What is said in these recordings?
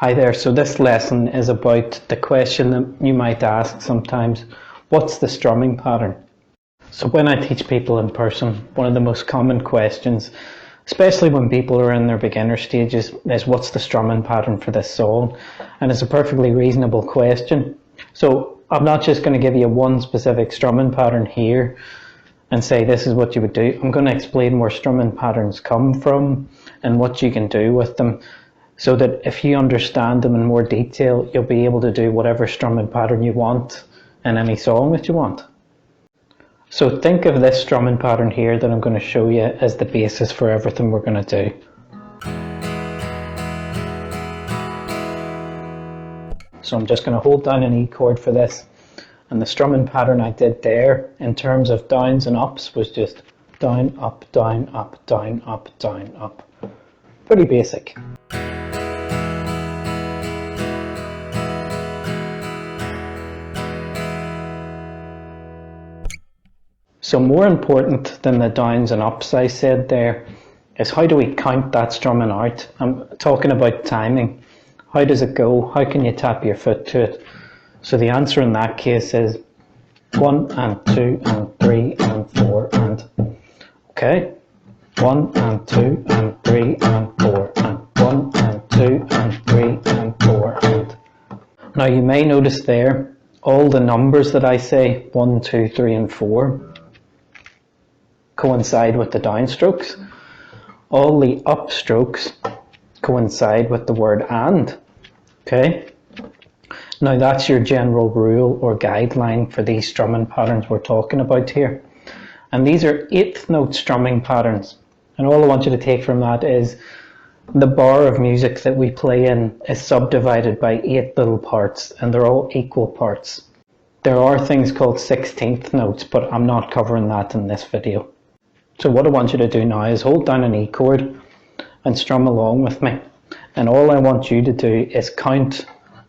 Hi there, so this lesson is about the question that you might ask sometimes, what's the strumming pattern? So when I teach people in person, one of the most common questions, especially when people are in their beginner stages, is what's the strumming pattern for this song? And it's a perfectly reasonable question. So I'm not just going to give you one specific strumming pattern here and say this is what you would do. I'm going to explain where strumming patterns come from and what you can do with them, so that if you understand them in more detail, you'll be able to do whatever strumming pattern you want in any song that you want. So think of this strumming pattern here that I'm going to show you as the basis for everything we're going to do. So I'm just going to hold down an E chord for this, and the strumming pattern I did there in terms of downs and ups was just down, up, down, up, down, up, down, up. Pretty basic. So more important than the downs and ups I said there is how do we count that strumming out? I'm talking about timing. How does it go? How can you tap your foot to it? So the answer in that case is 1 and 2 and 3 and 4 and, okay, 1 and 2 and 3 and 4 and 1 and 2 and 3 and 4 and. Now you may notice there all the numbers that I say 1, 2, 3 and 4 coincide with the downstrokes. All the upstrokes coincide with the word and. Okay? Now that's your general rule or guideline for these strumming patterns we're talking about here. And these are 8th note strumming patterns. And all I want you to take from that is the bar of music that we play in is subdivided by 8 little parts, and they're all equal parts. There are things called 16th notes, but I'm not covering that in this video. So what I want you to do now is hold down an E chord and strum along with me. And all I want you to do is count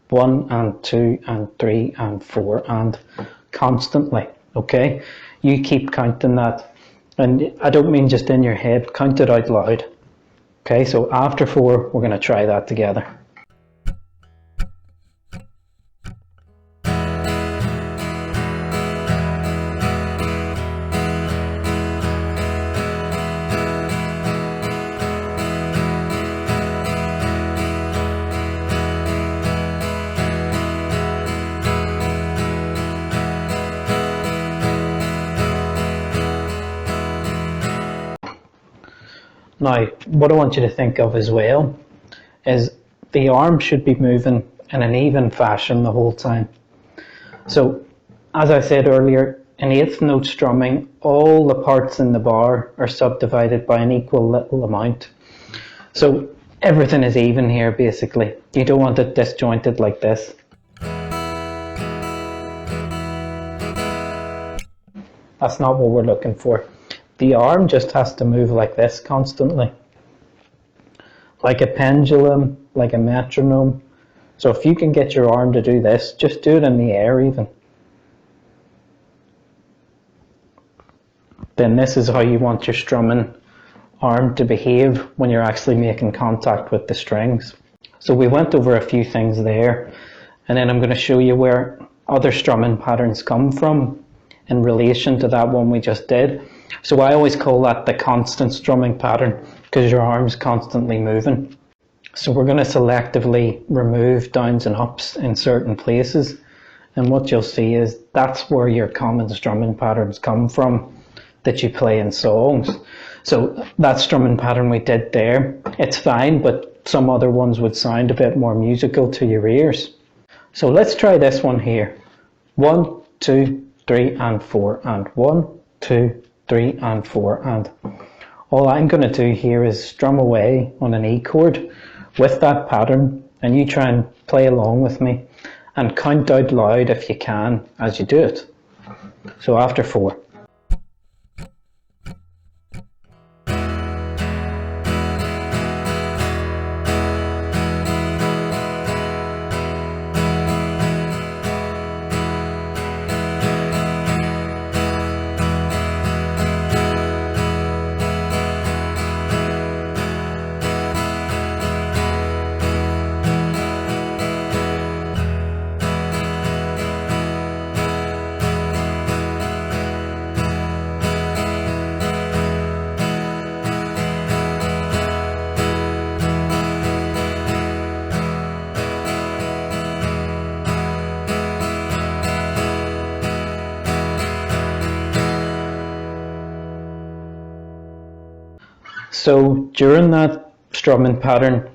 1 and 2 and 3 and 4 and constantly, okay? You keep counting that. And I don't mean just in your head, count it out loud. Okay, so after 4, we're going to try that together. Now, what I want you to think of as well is the arm should be moving in an even fashion the whole time. So, as I said earlier, in 8th note strumming, all the parts in the bar are subdivided by an equal little amount. So, everything is even here basically. You don't want it disjointed like this. That's not what we're looking for. The arm just has to move like this constantly. Like a pendulum, like a metronome. So if you can get your arm to do this, just do it in the air even. Then this is how you want your strumming arm to behave when you're actually making contact with the strings. So we went over a few things there, and then I'm going to show you where other strumming patterns come from in relation to that one we just did. So I always call that the constant strumming pattern because your arm's constantly moving. So we're going to selectively remove downs and ups in certain places, and what you'll see is that's where your common strumming patterns come from that you play in songs. So that strumming pattern we did there, it's fine, but some other ones would sound a bit more musical to your ears. So let's try this one here. 1, 2, 3 and 4 and 1, 2, 3 and 4 and. All I'm going to do here is strum away on an E chord with that pattern, and you try and play along with me and count out loud if you can as you do it. So after 4. So during that strumming pattern,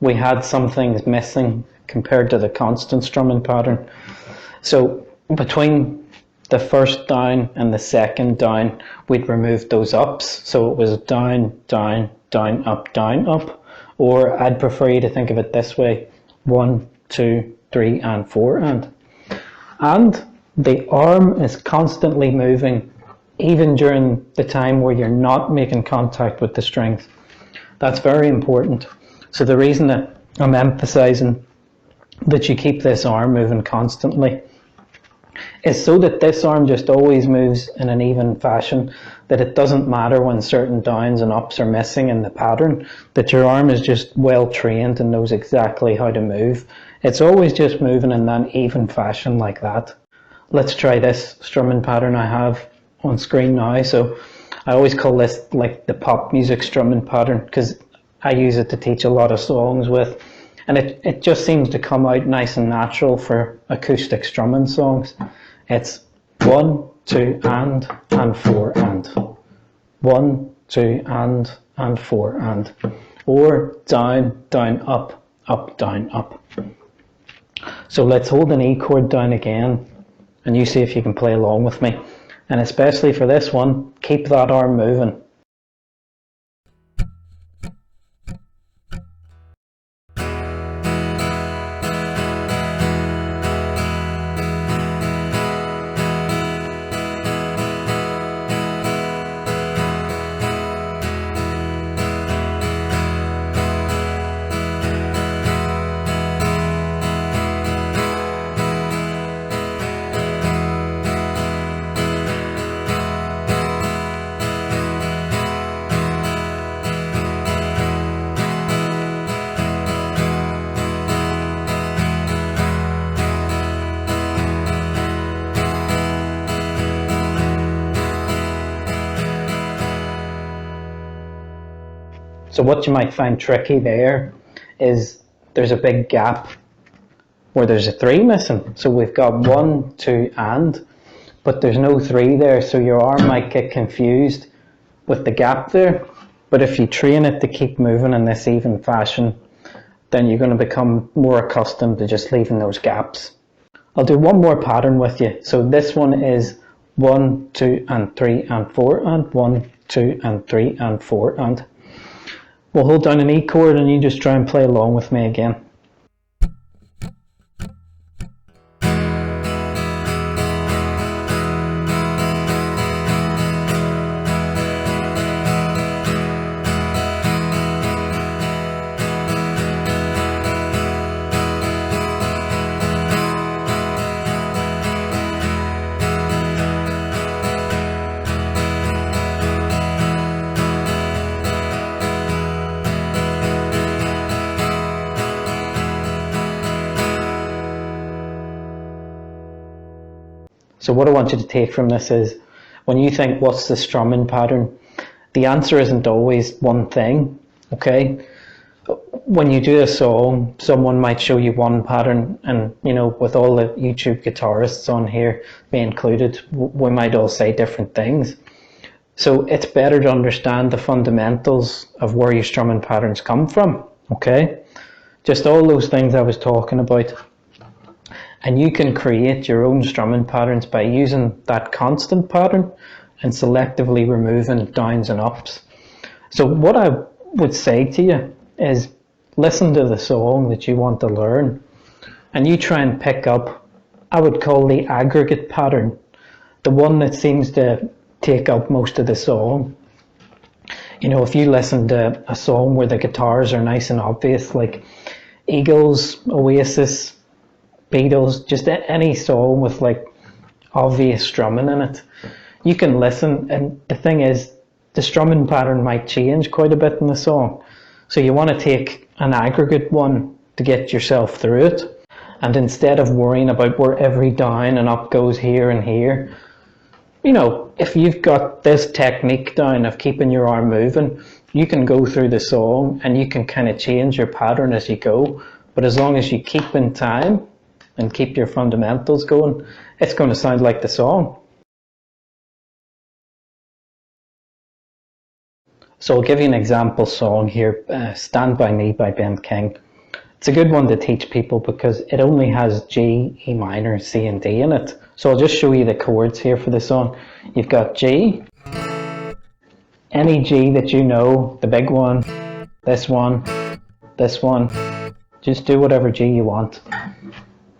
we had some things missing compared to the constant strumming pattern. So between the first down and the second down, we'd remove those ups. So it was down, down, down, up. Or I'd prefer you to think of it this way: 1, 2, 3, and 4, and the arm is constantly moving, even during the time where you're not making contact with the strings. That's very important. So the reason that I'm emphasizing that you keep this arm moving constantly is so that this arm just always moves in an even fashion, that it doesn't matter when certain downs and ups are missing in the pattern, that your arm is just well trained and knows exactly how to move. It's always just moving in that even fashion like that. Let's try this strumming pattern I have on screen now. So I always call this like the pop music strumming pattern, because I use it to teach a lot of songs with, and it just seems to come out nice and natural for acoustic strumming songs. It's 1, 2, and 4, and 1, 2, and 4, and, or down, down, up, down, up. So let's hold an E chord down again, and you see if you can play along with me. And especially for this one, keep that arm moving. So what you might find tricky there is there's a big gap where there's a 3 missing. So we've got 1, 2, and, but there's no 3 there, so your arm might get confused with the gap there. But if you train it to keep moving in this even fashion, then you're going to become more accustomed to just leaving those gaps. I'll do one more pattern with you. So this one is 1, 2, and 3, and 4, and 1, 2, and 3, and 4, and. We'll hold down an E chord and you just try and play along with me again. So what I want you to take from this is, when you think what's the strumming pattern, the answer isn't always one thing, okay? When you do a song, someone might show you one pattern, and you know, with all the YouTube guitarists on here, me included, we might all say different things. So it's better to understand the fundamentals of where your strumming patterns come from, okay? Just all those things I was talking about. And you can create your own strumming patterns by using that constant pattern and selectively removing downs and ups. So what I would say to you is, listen to the song that you want to learn, and you try and pick up, I would call the aggregate pattern, the one that seems to take up most of the song. You know, if you listen to a song where the guitars are nice and obvious, like Eagles, Oasis, Beatles, just any song with like obvious strumming in it, you can listen, and the thing is, the strumming pattern might change quite a bit in the song. So you want to take an aggregate one to get yourself through it, and instead of worrying about where every down and up goes here and here, you know, if you've got this technique down of keeping your arm moving, you can go through the song and you can kind of change your pattern as you go. But as long as you keep in time and keep your fundamentals going, it's going to sound like the song. So I'll give you an example song here, Stand By Me by Ben King. It's a good one to teach people because it only has G, E minor, C and D in it. So I'll just show you the chords here for the song. You've got G, any G that you know, the big one, this one, just do whatever G you want.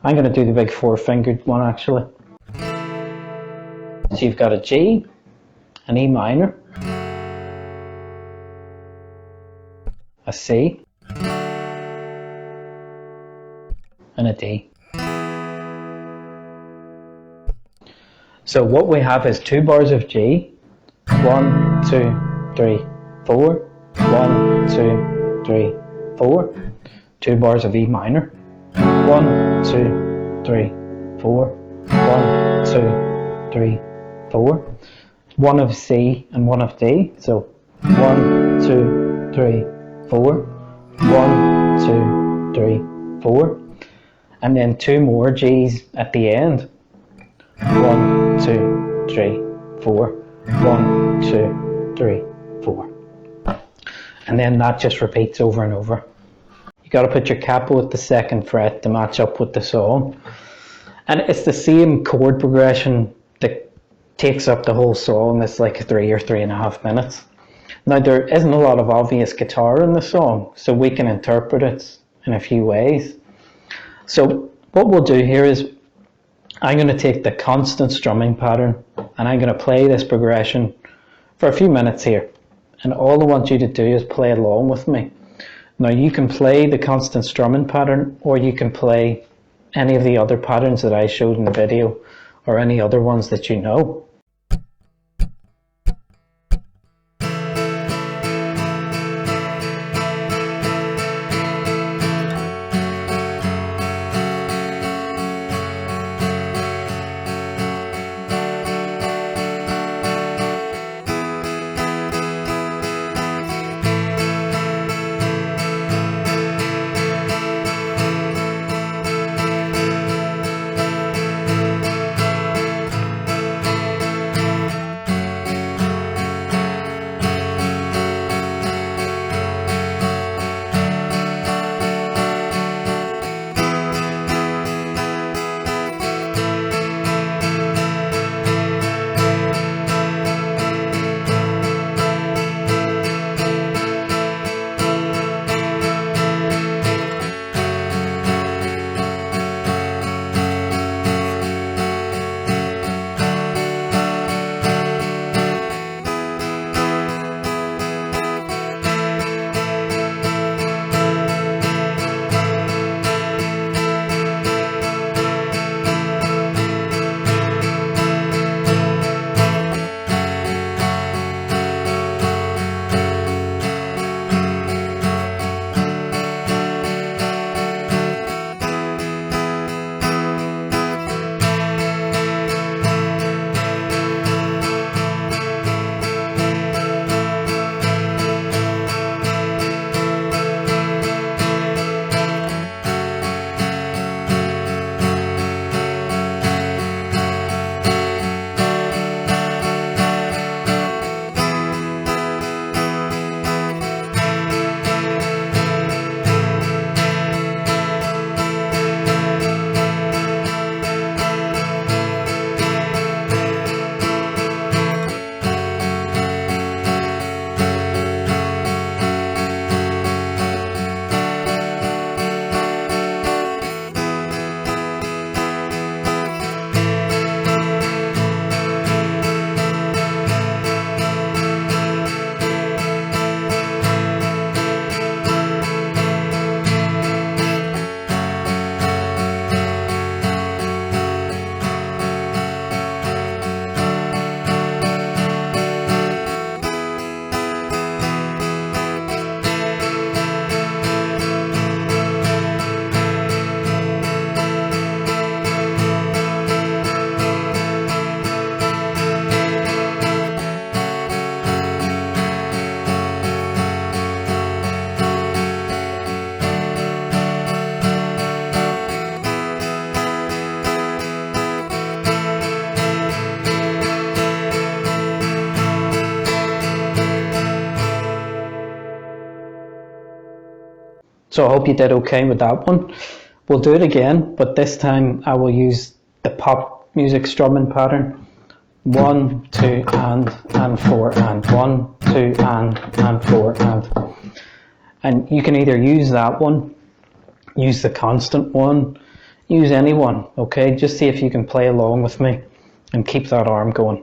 I'm going to do the big 4-fingered one actually. So you've got a G, an E minor, a C, and a D. So what we have is 2 bars of G, 1, 2, 3, 4, 1, 2, 3, 4, 2 bars of E minor, 1, 2, 3, 4, 1, 2, 3, 4, 1 of C and 1 of D, so 1, 2, 3, 4, 1, 2, 3, 4, and then 2 more G's at the end, 1, 2, 3, 4, 1, 2, 3, 4, and then that just repeats over and over. You got to put your capo at the 2nd fret to match up with the song, and it's the same chord progression that takes up the whole song. It's like 3 or 3.5 minutes. Now there isn't a lot of obvious guitar in the song, so we can interpret it in a few ways. So what we'll do here is I'm going to take the constant strumming pattern and I'm going to play this progression for a few minutes here, and all I want you to do is play along with me. Now you can play the constant strumming pattern, or you can play any of the other patterns that I showed in the video, or any other ones that you know. So I hope you did okay with that one. We'll do it again, but this time I will use the pop music strumming pattern. 1, 2, and 4, and 1, 2, and 4, and. And you can either use that one, use the constant one, use any one, okay? Just see if you can play along with me and keep that arm going.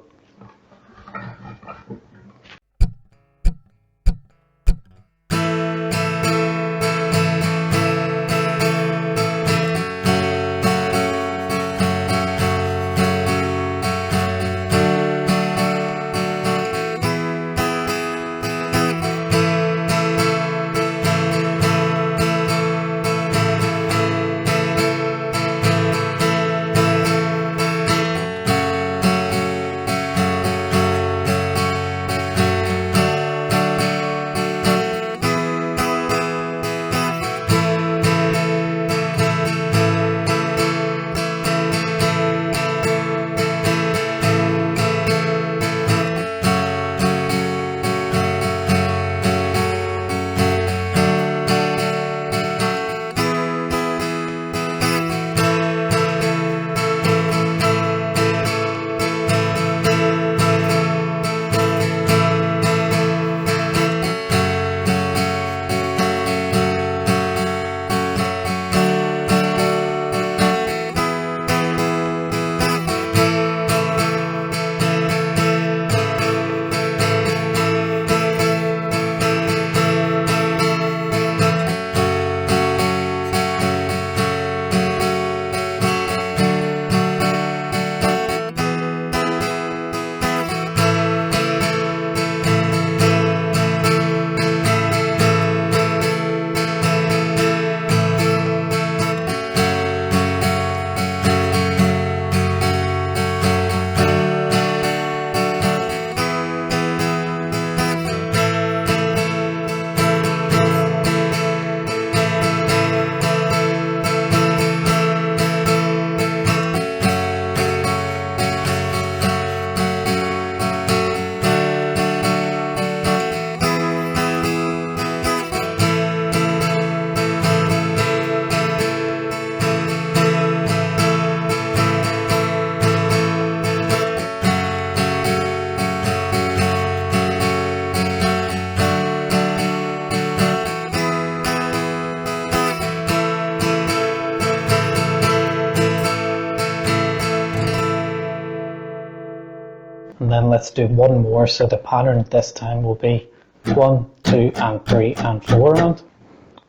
And then let's do one more, so the pattern this time will be 1, 2, and 3, and 4, and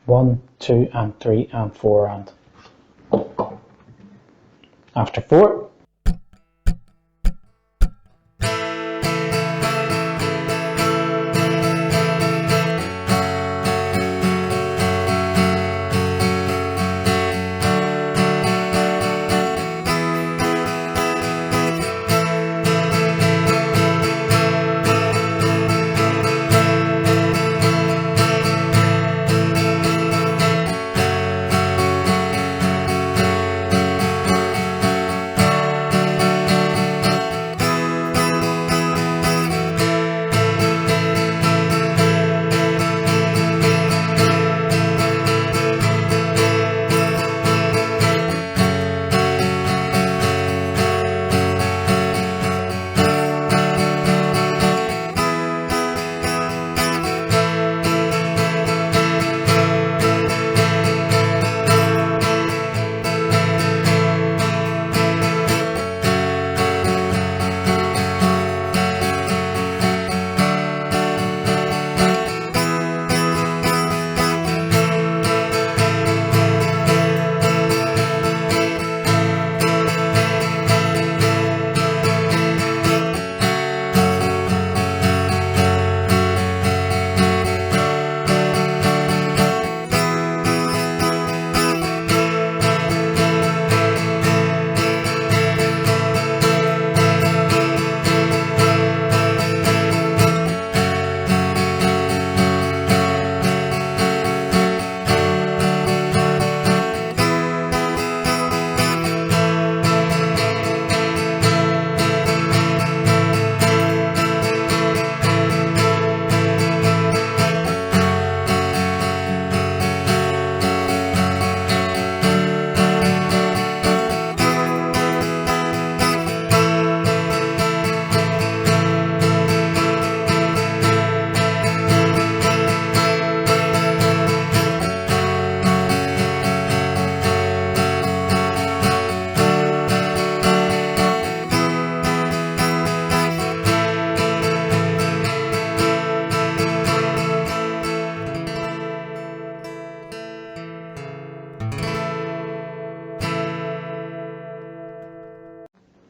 1, 2, and 3, and 4, and. After 4.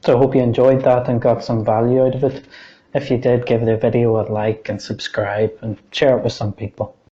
So I hope you enjoyed that and got some value out of it. If you did, give the video a like and subscribe and share it with some people.